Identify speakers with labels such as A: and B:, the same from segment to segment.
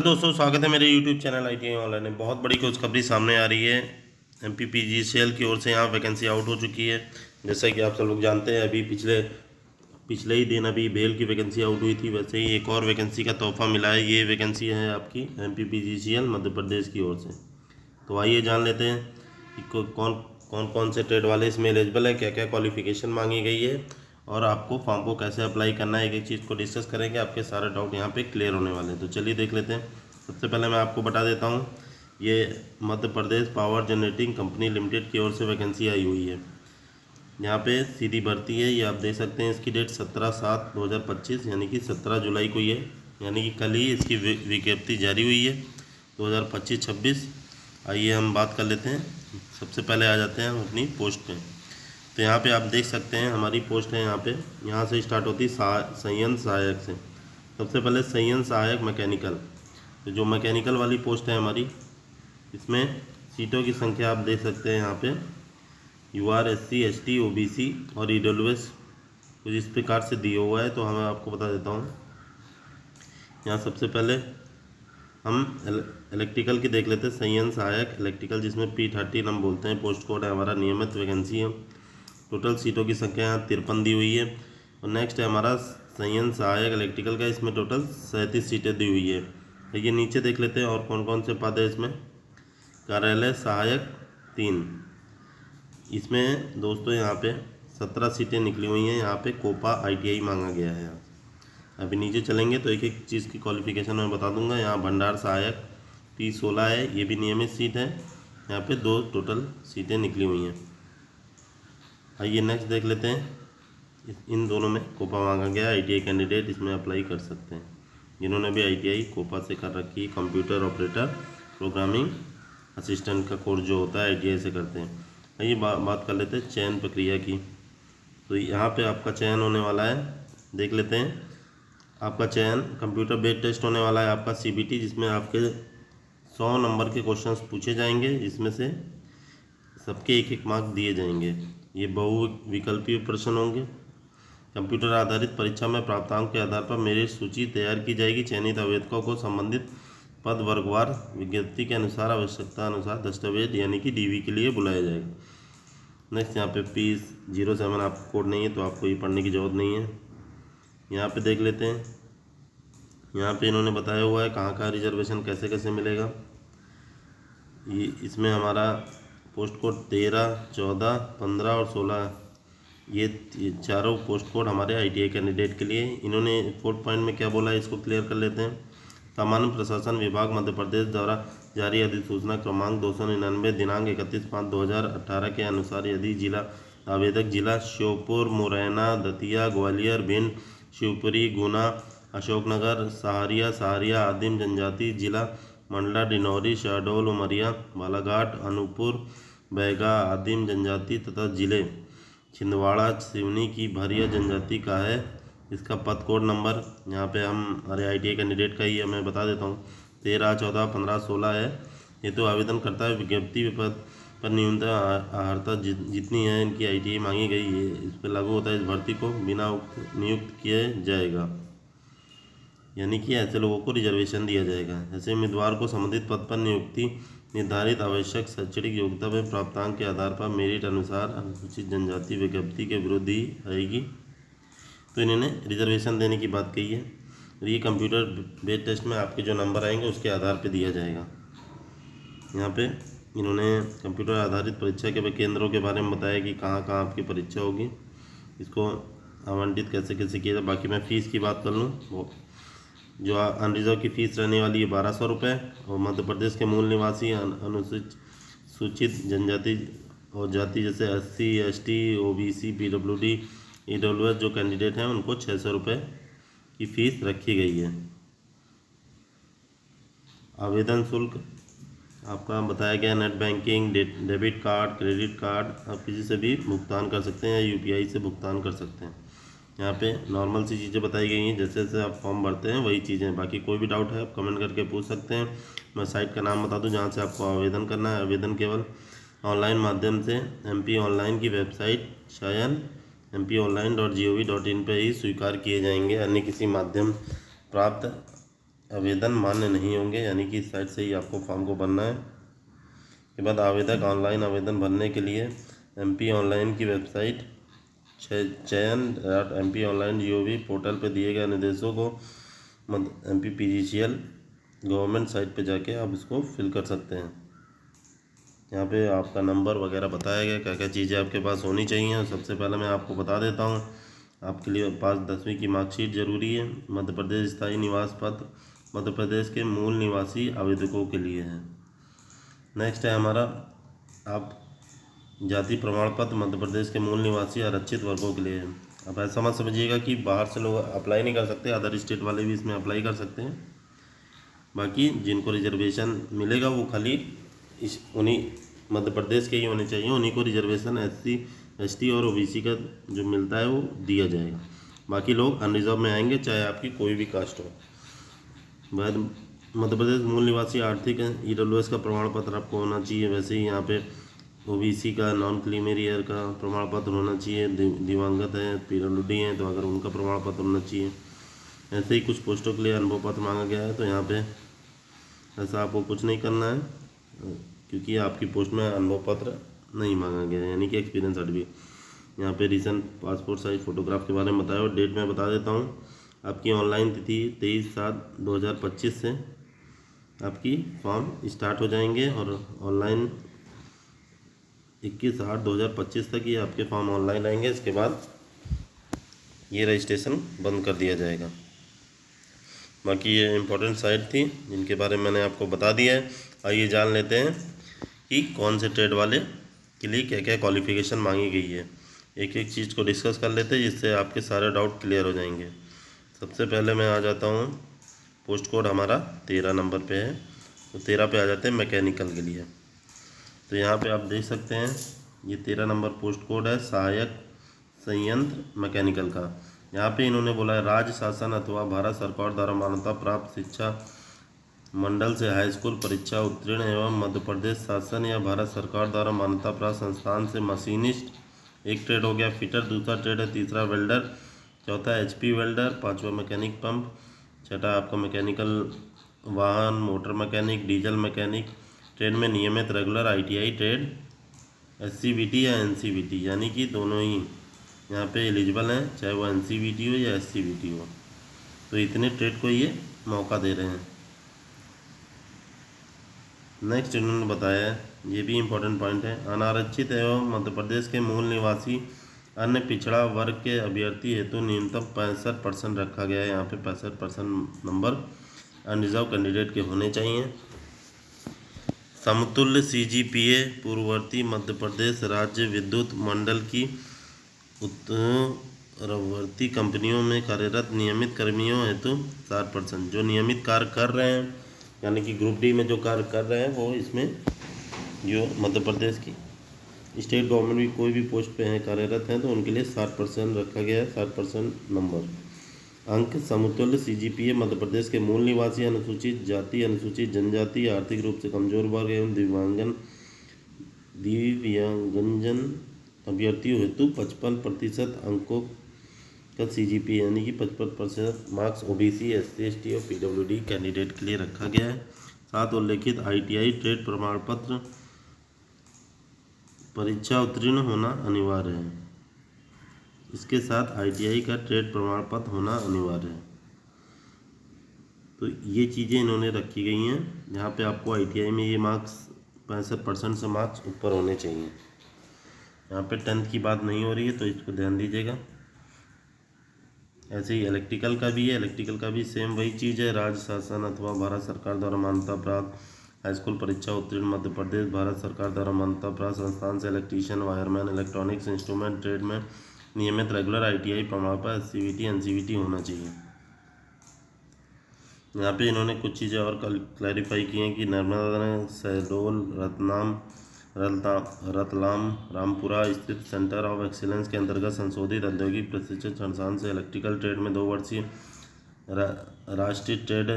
A: दोस्तों, स्वागत है मेरे YouTube चैनल ITI ऑनलाइन में। बहुत बड़ी खुशखबरी सामने आ रही है। MPPGCL की ओर से यहाँ वैकेंसी आउट हो चुकी है। जैसा कि आप सब लोग जानते हैं, अभी पिछले ही दिन अभी बेल की वैकेंसी आउट हुई थी, वैसे ही एक और वैकेंसी का तोहफा मिला है। ये वैकेंसी है आपकी MPPGCL मध्य प्रदेश की ओर से। तो आइए जान लेते हैं कि कौन कौन से ट्रेड वाले इसमें एलिजिबल है, क्या क्या क्वालिफिकेशन मांगी गई है और आपको फॉर्म को कैसे अप्लाई करना है। एक एक चीज़ को डिस्कस करेंगे, आपके सारे डाउट यहाँ पे क्लियर होने वाले हैं। तो चलिए देख लेते हैं। सबसे पहले मैं आपको बता देता हूँ, ये Madhya Pradesh power generating company limited की ओर से वैकेंसी आई हुई है। यहाँ पे सीधी भर्ती है, ये आप देख सकते हैं। इसकी डेट 17/7/2025 यानी कि 17 जुलाई को ही है, यानी कि कल ही इसकी विज्ञप्ति जारी हुई है 2025-26। आइए हम बात कर लेते हैं। सबसे पहले आ जाते हैं हम अपनी पोस्ट पे। तो यहाँ पे आप देख सकते हैं हमारी पोस्ट है। यहाँ से स्टार्ट होती है संयंत्र सहायक से। सबसे पहले संयंत्र सहायक मैकेनिकल, तो जो मैकेनिकल वाली पोस्ट है हमारी, इसमें सीटों की संख्या आप देख सकते हैं। यहाँ पे UR SC ST OBC और EWS कुछ इस प्रकार से दिया हुआ है। तो मैं आपको बता देता हूँ। यहाँ सबसे पहले हम इलेक्ट्रिकल की देख लेते हैं। संयंत्र सहायक इलेक्ट्रिकल, जिसमें P30 हम बोलते हैं, पोस्ट कोड है हमारा, नियमित वैकेंसी है। टोटल सीटों की संख्या यहाँ 53 दी हुई है। और नेक्स्ट है हमारा संयंत्र सहायक इलेक्ट्रिकल का, इसमें टोटल 37 सीटें दी हुई है। ये नीचे देख लेते हैं और कौन कौन से पद है इसमें। कार्यालय सहायक 3, इसमें दोस्तों यहाँ पे 17 सीटें निकली हुई हैं। यहाँ पे कोपा ITI मांगा गया है। अभी नीचे चलेंगे तो एक एक चीज़ की क्वालिफिकेशन मैं बता दूंगा। यहाँ भंडार सहायक P16 है, ये भी नियमित सीट है। यहाँ पे 2 टोटल सीटें निकली हुई हैं। आइए नेक्स्ट देख लेते हैं। इन दोनों में कोपा मांगा गया। ITI कैंडिडेट इसमें अप्लाई कर सकते हैं, जिन्होंने भी ITI कोपा से कर रखी है। कंप्यूटर ऑपरेटर प्रोग्रामिंग असिस्टेंट का कोर्स जो होता है ITI से करते हैं। आइए बात कर लेते हैं चयन प्रक्रिया की। तो यहाँ पे आपका चयन होने वाला है, देख लेते हैं। आपका चयन कंप्यूटर बेस्ड टेस्ट होने वाला है, आपका CBT, जिसमें आपके 100 नंबर के क्वेश्चंस पूछे जाएंगे। इसमें से सबके एक एक मार्क दिए जाएंगे। ये बहुविकल्पीय प्रश्न होंगे। कंप्यूटर आधारित परीक्षा में प्राप्तांक के आधार पर मेरिट सूची तैयार की जाएगी। चयनित आवेदकों को संबंधित पद वर्गवार विज्ञप्ति के अनुसार आवश्यकता अनुसार दस्तावेज यानी कि DV के लिए बुलाया जाएगा। नेक्स्ट यहाँ पे P07 आपको कोड नहीं है, तो आपको ये पढ़ने की ज़रूरत नहीं है। यहाँ पे देख लेते हैं। यहाँ पे इन्होंने बताया हुआ है कहाँ कहाँ रिजर्वेशन कैसे कैसे मिलेगा। ये इसमें हमारा पोस्ट कोड 13, 14, 15 और 16, ये चारों पोस्ट कोड हमारे ITI कैंडिडेट के लिए। इन्होंने 4 पॉइंट में क्या बोला है, इसको क्लियर कर लेते हैं। सामान्य प्रशासन विभाग मध्य प्रदेश द्वारा जारी अधिसूचना क्रमांक 299 दिनांक 31/5/2018 के अनुसार यदि जिला आवेदक जिला श्योपुर, मुरैना, दतिया, ग्वालियर, भिंड, शिवपुरी, गुना, अशोकनगर, सहारिया आदिम जनजाति जिला, मंडला, डिंडौरी, शहडोल, उमरिया, बालाघाट, अनूपपुर, बैगा आदिम जनजाति तथा जिले छिंदवाड़ा, सिवनी की भरिया जनजाति का है। इसका पद कोड नंबर यहाँ पे हमारे ITI कैंडिडेट का ही है, मैं बता देता हूँ। 13, 14, 15, 16 है। ये तो आवेदन करता है विज्ञप्ति पर न्यूनतम अर्हता जितनी है इनकी ITI मांगी गई है, इस पर लागू होता है। इस भर्ती को बिना नियुक्त किया जाएगा, यानी कि ऐसे लोगों को रिजर्वेशन दिया जाएगा। ऐसे उम्मीदवार को संबंधित पद पर नियुक्ति निर्धारित आवश्यक शैक्षणिक योग्यता में प्राप्तांक के आधार पर मेरिट अनुसार अनुसूचित जनजाति विज्ञप्ति के विरुद्ध ही आएगी। तो इन्होंने रिजर्वेशन देने की बात कही है। और ये कंप्यूटर बेस्ड टेस्ट में आपके जो नंबर आएंगे उसके आधार पर दिया जाएगा। यहाँ पे इन्होंने कंप्यूटर आधारित परीक्षा के केंद्रों के बारे में बताया कि कहाँ कहाँ आपकी परीक्षा होगी, इसको आवंटित कैसे कैसे किया जाए। बाकी मैं फ़ीस की बात कर लूँ, वो जो अनरिजर्व की फ़ीस रहने वाली है 1200 रुपये। और मध्य प्रदेश के मूल निवासी अनुसूचित जनजाति और जाति जैसे SC ST OBC PWD EWS जो कैंडिडेट हैं उनको 600 रुपये की फ़ीस रखी गई है। आवेदन शुल्क आपका बताया गया। Net banking, debit card, credit card, आप किसी से भी भुगतान कर सकते हैं या UPI से भुगतान कर सकते हैं। यहाँ पे नॉर्मल सी चीज़ें बताई गई हैं, जैसे जैसे आप फॉर्म भरते हैं वही चीज़ें। बाकी कोई भी डाउट है आप कमेंट करके पूछ सकते हैं। मैं साइट का नाम बता दूं जहाँ से आपको आवेदन करना है। आवेदन केवल ऑनलाइन माध्यम से MP ऑनलाइन की वेबसाइट चयन mponline.gov.in पर ही स्वीकार किए जाएंगे, अन्य किसी माध्यम प्राप्त आवेदन मान्य नहीं होंगे, यानी कि इस साइट से ही आपको फॉर्म को भरना है। के बाद आवेदक ऑनलाइन आवेदन भरने के लिए MP ऑनलाइन की वेबसाइट चयन.mponline.gov पोर्टल पर दिए गए निर्देशों को MPPGCL गवर्नमेंट साइट पे जाके आप इसको फिल कर सकते हैं। यहाँ पे आपका नंबर वगैरह बताया गया, क्या क्या चीज़ें आपके पास होनी चाहिए। सबसे पहले मैं आपको बता देता हूँ, आपके लिए पास 10वीं की मार्कशीट ज़रूरी है। मध्य प्रदेश स्थायी निवास पत्र मध्य प्रदेश के मूल निवासी आवेदकों के लिए है। नेक्स्ट है हमारा आप जाति प्रमाण पत्र मध्य प्रदेश के मूल निवासी आरक्षित वर्गों के लिए है। अब ऐसा मत समझिएगा कि बाहर से लोग अप्लाई नहीं कर सकते, अदर स्टेट वाले भी इसमें अप्लाई कर सकते हैं। बाकी जिनको रिजर्वेशन मिलेगा वो खाली उन्हीं मध्य प्रदेश के ही होने चाहिए, उन्हीं को रिजर्वेशन SC ST और OBC का जो मिलता है वो दिया जाएगा। बाकी लोग अनरिजर्व में आएंगे, चाहे आपकी कोई भी कास्ट हो। बाद मध्य प्रदेश मूल निवासी आर्थिक EWS का प्रमाण पत्र आपको होना चाहिए। वैसे ही यहाँ पे OBC का नॉन क्रीमी ईयर का प्रमाण पत्र होना चाहिए। दिवंगत है, PWD हैं तो अगर उनका प्रमाण पत्र होना चाहिए। ऐसे ही कुछ पोस्टों के लिए अनुभव पत्र मांगा गया है, तो यहाँ पे ऐसा आपको कुछ नहीं करना है, क्योंकि आपकी पोस्ट में अनुभव पत्र नहीं मांगा गया है, यानी कि एक्सपीरियंस सर्टिफिकेट। यहाँ पे रीसेंट पासपोर्ट साइज फ़ोटोग्राफ के बारे में बताया और डेट मैं बता देता हूँ। आपकी ऑनलाइन तिथि 23/7/2025 से आपकी फॉर्म स्टार्ट हो जाएंगे और ऑनलाइन 21/8/2025 तक ये आपके फॉर्म ऑनलाइन रहेंगे। इसके बाद ये रजिस्ट्रेशन बंद कर दिया जाएगा। बाकी ये इम्पोर्टेंट साइट थी जिनके बारे में मैंने आपको बता दिया है। आइए जान लेते हैं कि कौन से ट्रेड वाले के लिए क्या क्या क्वालिफ़िकेशन मांगी गई है। एक एक चीज़ को डिस्कस कर लेते हैं, जिससे आपके सारे डाउट क्लियर हो जाएंगे। सबसे पहले मैं आ जाता हूँ, पोस्ट कोड हमारा 13 नंबर पे है, तो 13 पे आ जाते हैं मैकेनिकल के लिए। तो यहाँ पे आप देख सकते हैं ये 13 नंबर पोस्ट कोड है, सहायक संयंत्र मैकेनिकल का। यहाँ पे इन्होंने बोला है राज्य शासन अथवा भारत सरकार द्वारा मान्यता प्राप्त शिक्षा मंडल से हाई स्कूल परीक्षा उत्तीर्ण एवं मध्य प्रदेश शासन या भारत सरकार द्वारा मान्यता प्राप्त संस्थान से मशीनिस्ट एक ट्रेड हो गया, फिटर दूसरा ट्रेड है, तीसरा वेल्डर, चौथा HP वेल्डर, पांचवा मैकेनिक पंप, छठा आपका मैकेनिकल वाहन, motor mechanic, diesel mechanic, trade में नियमित रेगुलर ITI ट्रेड, SCVT या NCVT, यानी कि दोनों ही यहाँ पे एलिजिबल हैं, चाहे वो NCVT हो या SCVT हो। तो इतने ट्रेड को ये मौका दे रहे हैं। नेक्स्ट इन्होंने बताया है, ये भी इम्पोर्टेंट पॉइंट है, अनारक्षित एवं मध्य प्रदेश के मूल निवासी अन्य पिछड़ा वर्ग के अभ्यर्थी हेतु न्यूनतम 65% रखा गया है। यहाँ पे 65% नंबर अनरिजर्व कैंडिडेट के होने चाहिए। समतुल्य CGPA पूर्ववर्ती मध्य प्रदेश राज्य विद्युत मंडल की उत्तरवर्ती कंपनियों में कार्यरत नियमित कर्मियों हेतु 60%। जो नियमित कार्य कर रहे हैं, यानी कि ग्रुप D में जो कार्य कर रहे हैं, वो इसमें जो मध्य प्रदेश की स्टेट गवर्नमेंट भी कोई भी पोस्ट पे हैं कार्यरत हैं, तो उनके लिए 60% रखा गया है, 60% नंबर अंक। समतुल्य CGPA मध्य प्रदेश के मूल निवासी, अनुसूचित जाति, अनुसूचित जनजाति, आर्थिक रूप से कमजोर वर्ग एवं दिव्यांगजन अभ्यर्थियों हेतु 55% अंकों का CGPA, यानी कि 55% मार्क्स OBC, SC ST और PWD कैंडिडेट के लिए रखा गया है। साथ उल्लेखित ITI ट्रेड प्रमाण पत्र परीक्षा उत्तीर्ण होना अनिवार्य है। इसके साथ ITI का ट्रेड प्रमाण पत्र होना अनिवार्य है। तो ये चीज़ें इन्होंने रखी गई हैं। यहाँ पे आपको ITI में ये मार्क्स 65% से मार्क्स ऊपर होने चाहिए। यहाँ पे 10th की बात नहीं हो रही है, तो इसको ध्यान दीजिएगा। ऐसे ही इलेक्ट्रिकल का भी है, इलेक्ट्रिकल का भी सेम वही चीज़ है, राज्य शासन अथवा भारत सरकार द्वारा मान्यता प्राप्त हाई स्कूल परीक्षा उत्तीर्ण मध्य प्रदेश भारत सरकार द्वारा मान्यता प्राप्त संस्थान से electrician, wireman, electronics instrument trade में नियमित रेगुलर ITI प्रमाण पर SCVT NCVT होना चाहिए। यहाँ पे इन्होंने कुछ चीज़ें और क्लैरिफाई की हैं कि नर्मदा, शहडोल, रतलाम, रामपुरा स्थित सेंटर ऑफ एक्सीलेंस के अंतर्गत संशोधित औद्योगिक प्रशिक्षण संस्थान से इलेक्ट्रिकल ट्रेड में 2 वर्षीय राष्ट्रीय ट्रेड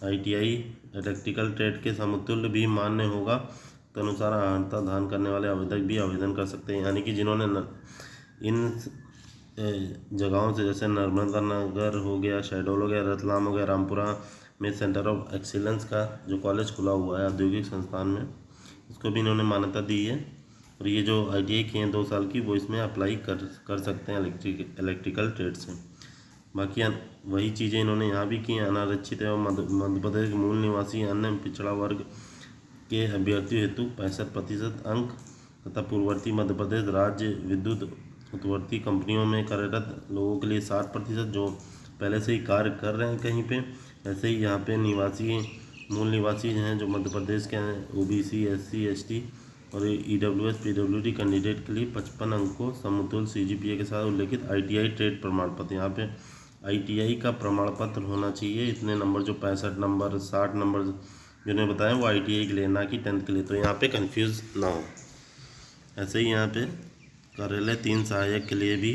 A: ITI इलेक्ट्रिकल ट्रेड के समतुल्य भी मान्य होगा। तो अनुसार अर्हता धारण करने वाले आवेदक भी आवेदन कर सकते हैं, यानी कि जिन्होंने इन जगहों से, जैसे नर्मदा नगर हो गया, शहडोल हो गया, रतलाम हो गया, रामपुरा में सेंटर ऑफ एक्सीलेंस का जो कॉलेज खुला हुआ है औद्योगिक संस्थान में, इसको भी इन्होंने मान्यता दी है। और ये जो ITI किए हैं 2 साल की, वो इसमें अप्लाई कर सकते हैं इलेक्ट्रिकल ट्रेड से। बाकी वही चीज़ें इन्होंने यहाँ भी की हैं। अनारक्षित एवं मध्य प्रदेश के मूल निवासी अन्य पिछड़ा वर्ग के अभ्यर्थियों हेतु 65% अंक तथा पूर्ववर्ती मध्य प्रदेश राज्य विद्युत उत्वर्ती कंपनियों में कार्यरत लोगों के लिए 60%, जो पहले से ही कार्य कर रहे हैं कहीं पे। ऐसे ही यहाँ पे मूल निवासी हैं जो मध्य प्रदेश के हैं, OBC SC ST और EWS PWD कैंडिडेट के लिए 55 अंकों समतुल्य CGPA के साथ उल्लेखित ITI ट्रेड प्रमाण पत्र। यहाँ पे ITI का प्रमाण पत्र होना चाहिए। इतने नंबर जो 65 नंबर 60 नंबर जो ने बताया वो ITI के लिए, ना कि 10th के लिए, तो यहाँ पे कंफ्यूज ना हो। ऐसे ही यहाँ पे कार्यालय 3 सहायक के लिए भी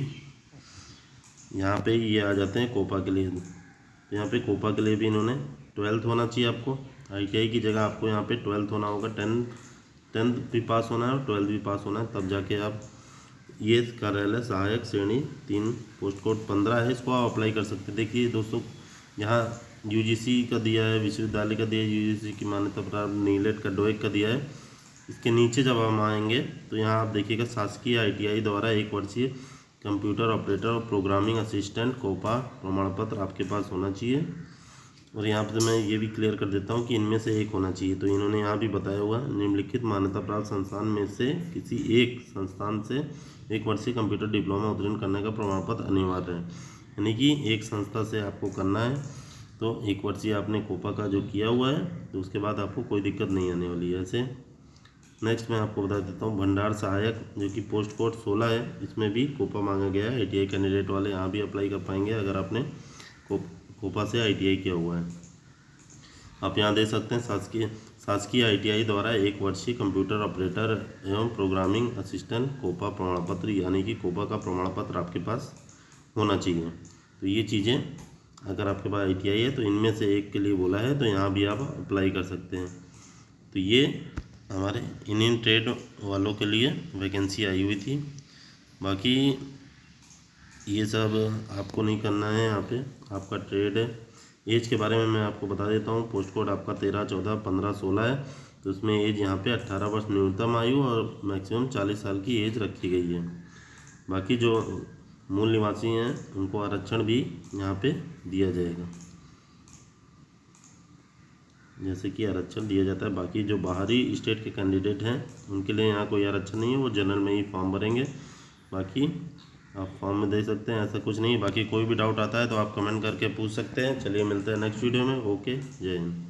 A: यहाँ पे ये आ जाते हैं कोपा के लिए। तो यहाँ पे कोपा के लिए भी इन्होंने 12th होना चाहिए आपको। ITI की जगह आपको यहाँ पे 12th होना होगा। 10th भी पास होना है और 12th भी पास होना है, तब जाके आप ये कार्यालय सहायक श्रेणी 3 पोस्ट कोड 15 है, इसको आप अप्लाई कर सकते हैं। देखिए दोस्तों, यहाँ UGC का दिया है, विश्वविद्यालय का दिया है, UGC की मान्यता प्राप्त, नीलेट का डोएक का दिया है। इसके नीचे जब हम आएंगे तो यहाँ आप देखिएगा शासकीय ITI द्वारा 1 वर्षीय कंप्यूटर ऑपरेटर और प्रोग्रामिंग असिस्टेंट कोपा प्रमाण पत्र आपके पास होना चाहिए। और यहाँ पर मैं ये भी क्लियर कर देता हूँ कि इनमें से एक होना चाहिए। तो इन्होंने यहाँ भी बताया हुआ, निम्नलिखित मान्यता प्राप्त संस्थान में से किसी एक संस्थान से 1 वर्षीय कंप्यूटर डिप्लोमा उत्तीर्ण करने का प्रमाण पत्र अनिवार्य है। यानी कि एक संस्था से आपको करना है, तो 1 वर्षीय आपने कोपा का जो किया हुआ है, तो उसके बाद आपको कोई दिक्कत नहीं आने वाली है। ऐसे नेक्स्ट मैं आपको बता देता हूँ भंडार सहायक, जो कि पोस्ट कोड 16 है, इसमें भी कोपा मांगा गया है। ITI कैंडिडेट वाले यहाँ भी अप्लाई कर पाएंगे अगर आपने कोपा से ITI किया हुआ है। आप यहाँ दे सकते हैं शासकीय ITI द्वारा 1 वर्षीय कंप्यूटर ऑपरेटर एवं प्रोग्रामिंग असिस्टेंट कोपा प्रमाण पत्र, यानी कि कोपा का प्रमाण पत्र आपके पास होना चाहिए। तो ये चीज़ें अगर आपके पास ITI है तो इनमें से एक के लिए बोला है, तो यहाँ भी आप अप्लाई कर सकते हैं। तो ये हमारे इंडियन ट्रेड वालों के लिए वैकेंसी आई हुई थी। बाकी ये सब आपको नहीं करना है। यहाँ पे आपका ट्रेड है। एज के बारे में मैं आपको बता देता हूँ। पोस्ट कोड आपका 13, 14, 15, 16 है। तो उसमें एज यहाँ पे 18 वर्ष न्यूनतम आयु और मैक्सिमम 40 साल की एज रखी गई है। बाकी जो मूल निवासी हैं उनको आरक्षण भी यहाँ पे दिया जाएगा, जैसे कि आरक्षण दिया जाता है। बाकी जो बाहरी स्टेट के कैंडिडेट हैं उनके लिए यहाँ कोई आरक्षण नहीं है, वो जनरल में ही फॉर्म भरेंगे। बाकी आप फॉर्म में दे सकते हैं, ऐसा कुछ नहीं है। बाकी कोई भी डाउट आता है तो आप कमेंट करके पूछ सकते हैं। चलिए मिलते हैं नेक्स्ट वीडियो में। ओके, जय हिंद।